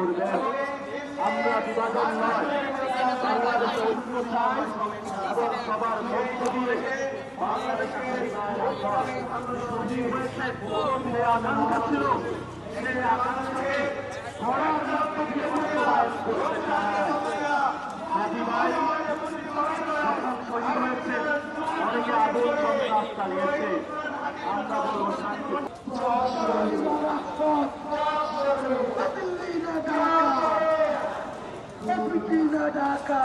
করবেন। আমরা বিভাজন নয়, বাংলাদেশে ঐক্য চাই এবং সবার মধ্য দিয়ে বাংলাদেশের আকাঙ্ক্ষা ছিল, সেই আকাঙ্ক্ষাকে গড়ার মধ্য দিয়ে বাস্তবায়ন করতে চায়। হাজি ভাই যখন শহীদ হয়েছে, অনেকে আদৌ সন্ত্রাস চালিয়েছে। আমরা বলব শান্তি। ঢাকা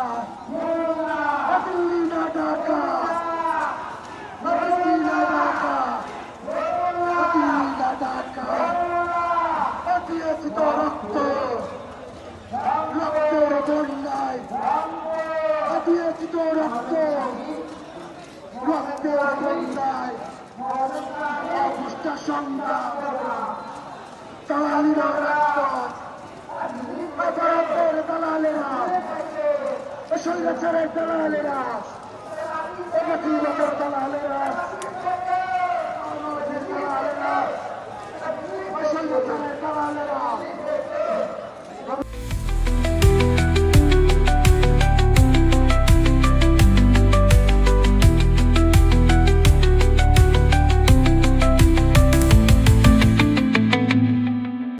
রক্ত রক্তের বন্যায় দিয়েছিত রক্ত রক্তের বন্যায় অবস্থা সংগ্রাম দালালিরা রক্ত অপরাধের দালালেরা স্বৈরাচারের দালালেরা অপরাধীদের দালালেরা স্বৈরাচারের দালালেরা